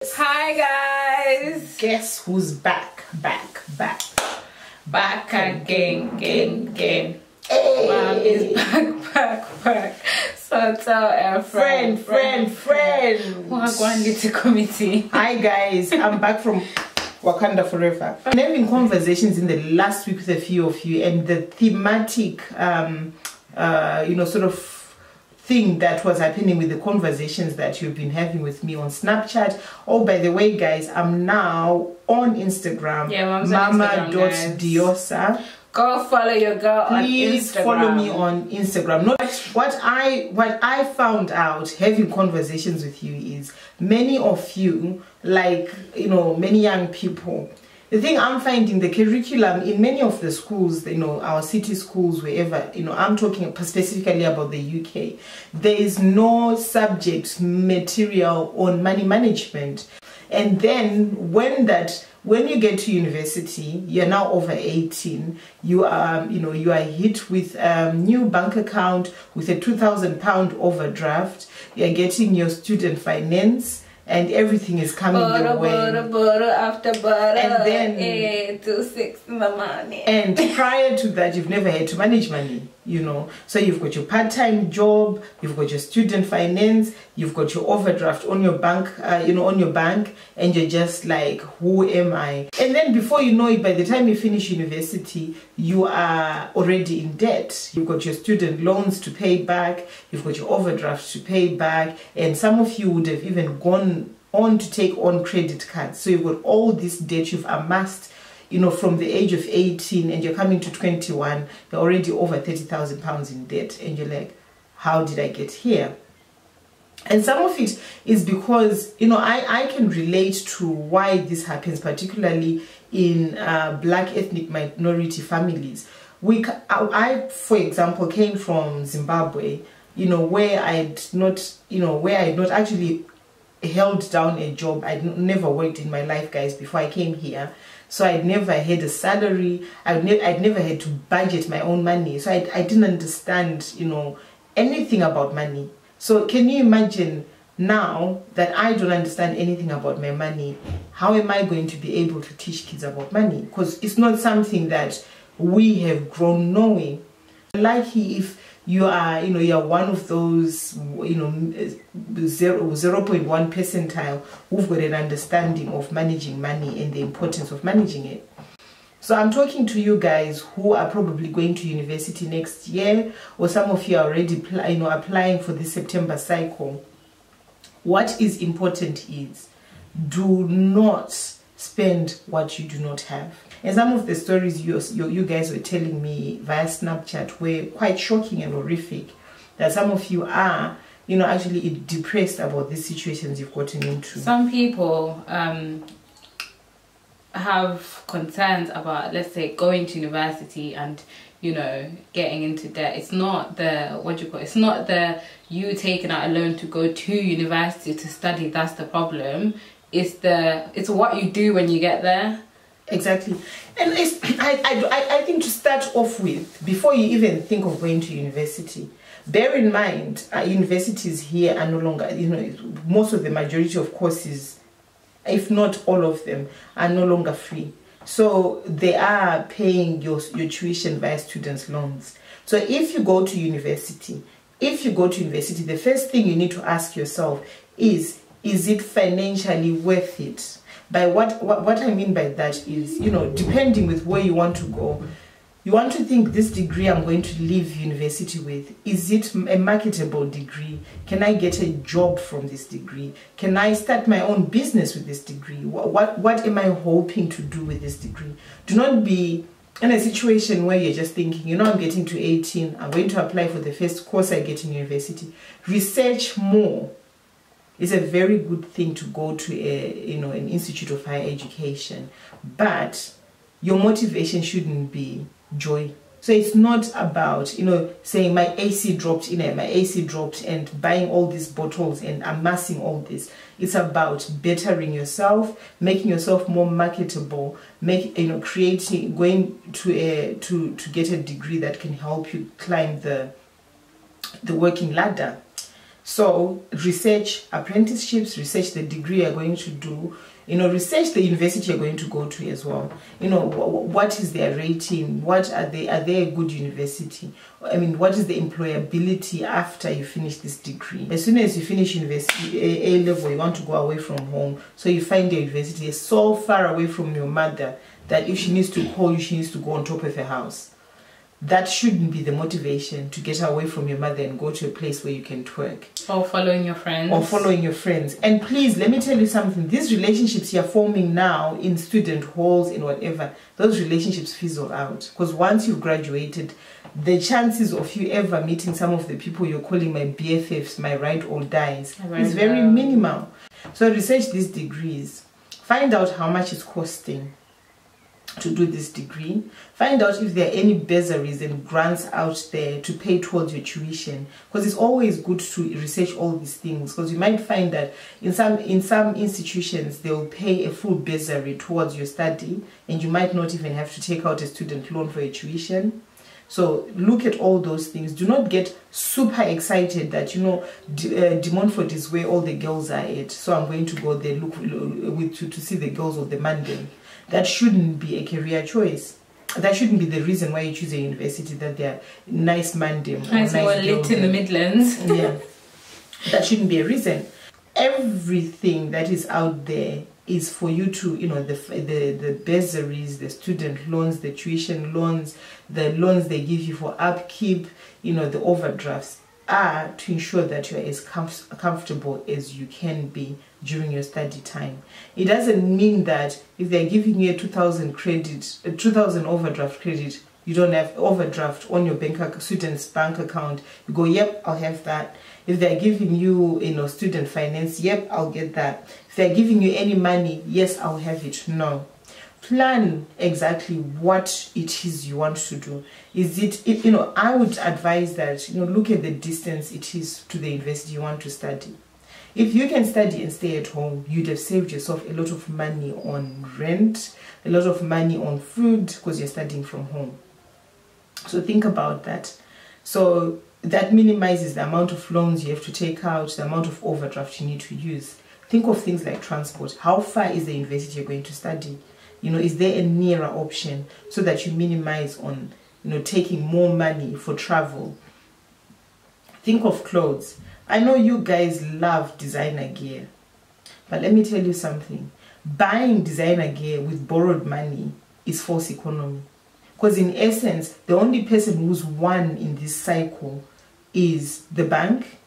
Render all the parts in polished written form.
Hi guys! Guess who's back again. Hey. Mom is back. So tell a friend. Committee. Hi guys, I'm back from Wakanda Forever. I'm having conversations in the last week with a few of you, and the thematic sort of thing that was happening with the conversations that you've been having with me on Snapchat. Oh, by the way guys, I'm now on Instagram. Yeah, mama.diosa. Go follow your girl on Instagram. Please follow me on Instagram. No, what I found out having conversations with you is many of you, like, many young people, the thing I'm finding, the curriculum in many of the schools, our city schools, wherever, I'm talking specifically about the UK, there is no subject material on money management. And then when you get to university, you're now over 18, you are hit with a new bank account with a £2,000 overdraft, you're getting your student finance, and everything is coming your way. After butter, and then 8 to 6 in the morning. And prior to that, you've never had to manage money, So you've got your part-time job, you've got your student finance, you've got your overdraft on your bank, and you're just like, who am I? And then before you know it, by the time you finish university, you are already in debt. You've got your student loans to pay back, you've got your overdraft to pay back, and some of you would have even gone on to take on credit cards. So you've got all this debt you've amassed, from the age of 18, and you're coming to 21, you're already over £30,000 in debt, and you're like, how did I get here? And some of it is because, I can relate to why this happens, particularly in black ethnic minority families. I, for example, came from Zimbabwe, where I had not actually held down a job. I'd never worked in my life, guys, before I came here. So I'd never had a salary. I'd never had to budget my own money. So I didn't understand, anything about money. So can you imagine now that I don't understand anything about my money, how am I going to be able to teach kids about money? Because it's not something that we have grown knowing. Lucky if you are, you're one of those, 0.1 percentile who've got an understanding of managing money and the importance of managing it. So I'm talking to you guys who are probably going to university next year, or some of you are already applying for the September cycle. What is important is, do not spend what you do not have. And some of the stories you guys were telling me via Snapchat were quite shocking and horrific. That some of you are, actually depressed about these situations you've gotten into. Some people have concerns about, let's say, going to university and, getting into debt. It's not it's not you taking out a loan to go to university to study that's the problem. It's what you do when you get there. Exactly. And I think to start off with, before you even think of going to university, bear in mind, universities here are no longer, most of the majority of courses, if not all of them, are no longer free. So they are paying your tuition via students' loans. So if you go to university, the first thing you need to ask yourself is it financially worth it? By what I mean by that is, depending with where you want to go, you want to think, this degree I'm going to leave university with, is it a marketable degree? Can I get a job from this degree? Can I start my own business with this degree? What am I hoping to do with this degree? Do not be in a situation where you're just thinking, I'm getting to 18, I'm going to apply for the first course I get in university. Research more. It's a very good thing to go to an institute of higher education, but your motivation shouldn't be joy. So it's not about saying my AC dropped and buying all these bottles and amassing all this. It's about bettering yourself, making yourself more marketable, creating, going to get a degree that can help you climb the working ladder. So research apprenticeships, research the degree you're going to do, research the university you're going to go to as well. What is their rating? What are they a good university? I mean, what is the employability after you finish this degree? As soon as you finish university, A level, you want to go away from home. So you find your university is so far away from your mother that if she needs to call you, she needs to go on top of her house. That shouldn't be the motivation to get away from your mother and go to a place where you can twerk. Or following your friends. And please, let me tell you something. These relationships you're forming now in student halls and whatever, those relationships fizzle out. Because once you've graduated, the chances of you ever meeting some of the people you're calling my BFFs, my ride or dies, is very minimal. So research these degrees. Find out how much it's costing to do this degree. Find out if there are any bursaries and grants out there to pay towards your tuition, because it's always good to research all these things, because you might find that in some institutions they will pay a full bursary towards your study, and you might not even have to take out a student loan for your tuition. So look at all those things. Do not get super excited that De Montfort is where all the girls are at, so I'm going to go there to see the girls of the Monday. That shouldn't be a career choice. That shouldn't be the reason why you choose a university, that they're nice mandem or nice lit in the Midlands. Yeah, that shouldn't be a reason. Everything that is out there is for you to, the bursaries, the student loans, the tuition loans, the loans they give you for upkeep, the overdrafts, are to ensure that you are as comfortable as you can be during your study time. It doesn't mean that if they're giving you a 2,000 overdraft credit, you don't have overdraft on your student's bank account. You go, yep, I'll have that. If they're giving you, student finance, yep, I'll get that. If they're giving you any money, yes, I'll have it. No. Plan exactly what it is you want to do. I would advise that, look at the distance it is to the university you want to study. If you can study and stay at home, you'd have saved yourself a lot of money on rent, a lot of money on food, because you're studying from home. So think about that. So that minimizes the amount of loans you have to take out, the amount of overdraft you need to use. Think of things like transport. How far is the university you're going to study? Is there a nearer option, so that you minimize on, taking more money for travel? Think of clothes. I know you guys love designer gear, but let me tell you something. Buying designer gear with borrowed money is false economy. Because in essence, the only person who's won in this cycle is the bank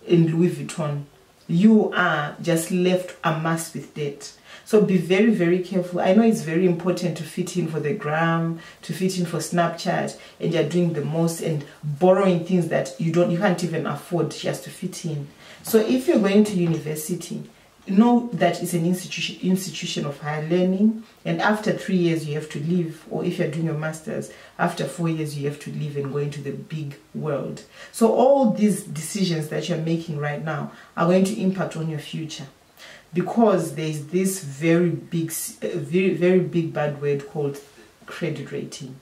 in Louis Vuitton. You are just left amassed with debt. So be very, very careful. I know it's very important to fit in for the gram, to fit in for Snapchat, and you're doing the most and borrowing things that you can't even afford just to fit in. So if you're going to university, know that it's an institution of higher learning, and after 3 years you have to leave, or if you're doing your masters, after 4 years you have to leave and go into the big world. So all these decisions that you're making right now are going to impact on your future, because there's this very big bad word called credit rating.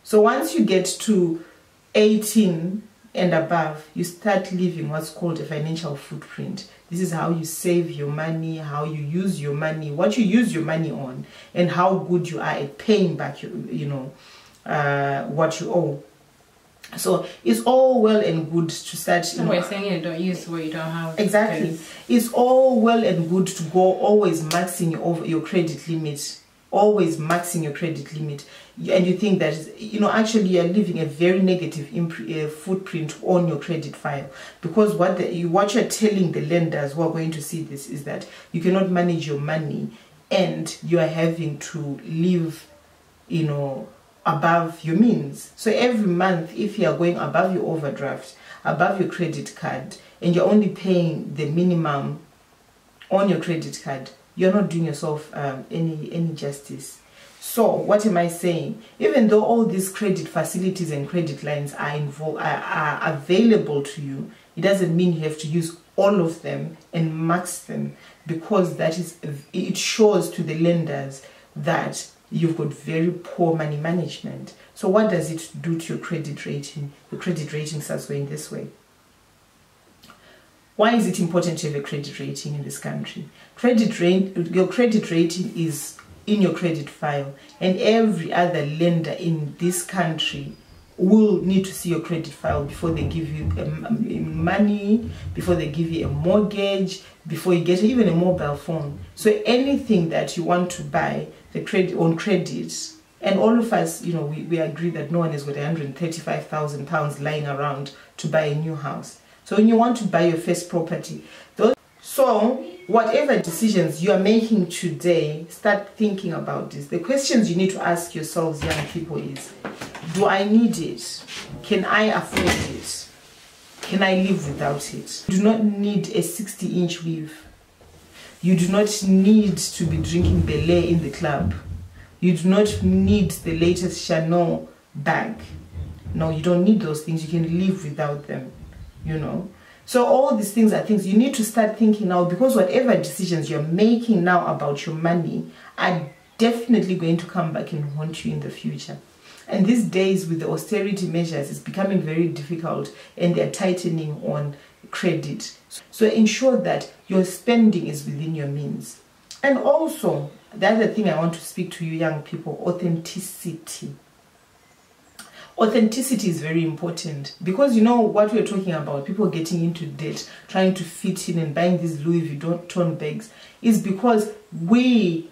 So once you get to 18 and above, you start leaving what's called a financial footprint. This is how you save your money, how you use your money, what you use your money on, and how good you are at paying back what you owe. So it's all well and good to start. We're saying don't use what you don't have. Exactly. It's all well and good to go always maxing over your credit limit, always maxing your credit limit, and you think that actually you're leaving a very negative footprint on your credit file, because what you're telling the lenders who are going to see this is that you cannot manage your money and you are having to live above your means. So every month, if you are going above your overdraft, above your credit card, and you're only paying the minimum on your credit card, you're not doing yourself any justice. So what am I saying? Even though all these credit facilities and credit lines are available to you, it doesn't mean you have to use all of them and max them, because it shows to the lenders that you've got very poor money management. So what does it do to your credit rating? Your credit rating starts going this way. Why is it important to have a credit rating in this country? Your credit rating is in your credit file, and every other lender in this country will need to see your credit file before they give you money, before they give you a mortgage, before you get even a mobile phone. So anything that you want to buy, the credit on credit, and all of us, you know, we agree that no one has got £135,000 lying around to buy a new house. So when you want to buy your first property, so whatever decisions you are making today, start thinking about this. The questions you need to ask yourselves, young people, is: do I need it? Can I afford it? Can I live without it? You do not need a 60-inch weave. You do not need to be drinking Belay in the club. You do not need the latest Chanel bag. No, you don't need those things. You can live without them, you know. So all these things are things you need to start thinking now, because whatever decisions you're making now about your money are definitely going to come back and haunt you in the future. And these days with the austerity measures, it's becoming very difficult, and they're tightening on credit. So ensure that your spending is within your means. And also, the other thing I want to speak to you young people: authenticity. Authenticity is very important, because you know what we're talking about, people getting into debt, trying to fit in and buying these Louis Vuitton bags, is because you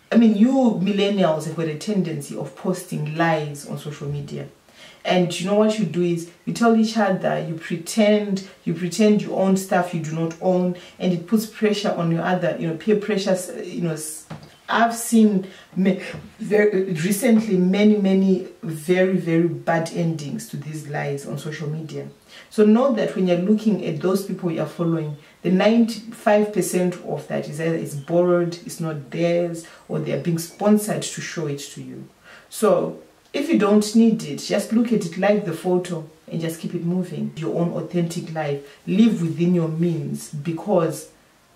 millennials have got a tendency of posting lies on social media. And you know what you do is you tell each other, you pretend you own stuff you do not own, and it puts pressure on your other, peer pressure. I've seen recently many very, very bad endings to these lies on social media. So know that when you're looking at those people you're following, the 95% of that is either it's borrowed, it's not theirs, or they're being sponsored to show it to you. So if you don't need it, just look at it, like the photo, and just keep it moving. Your own authentic life. Live within your means, because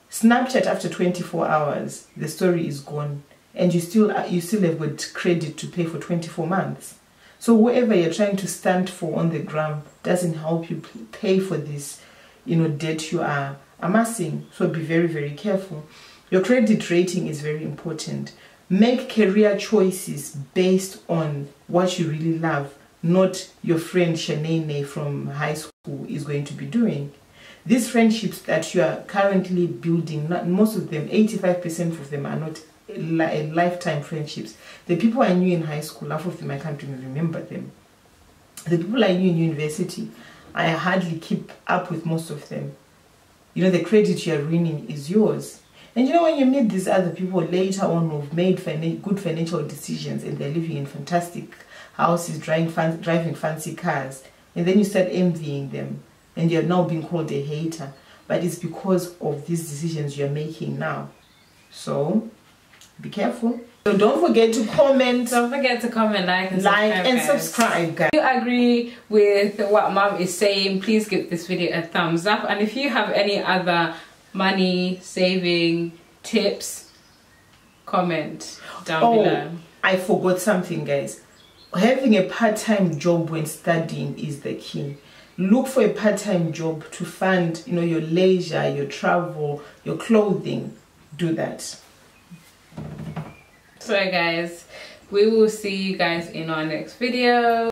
Snapchat, after 24 hours, the story is gone, and you still have got credit to pay for 24 months. So whoever you're trying to stand for on the gram doesn't help you pay for this, debt you are amassing. So be very, very careful. Your credit rating is very important. Make career choices based on what you really love, not your friend Shanae from high school is going to be doing. These friendships that you are currently building, most of them, 85% of them, are not lifetime friendships. The people I knew in high school, half of them I can't even remember them. The people I knew in university, I hardly keep up with most of them. The credit you're winning is yours. And when you meet these other people later on who've made good financial decisions, and they're living in fantastic houses, driving fancy cars, and then you start envying them, and you're now being called a hater, but it's because of these decisions you're making now. So be careful. So don't forget to comment. Don't forget to comment, like and subscribe, guys. If you agree with what Mom is saying, please give this video a thumbs up. And if you have any other money saving tips, comment down below. I forgot something, guys. Having a part-time job when studying is the key. Look for a part-time job to fund, your leisure, your travel, your clothing. Do that. So guys, we will see you guys in our next video.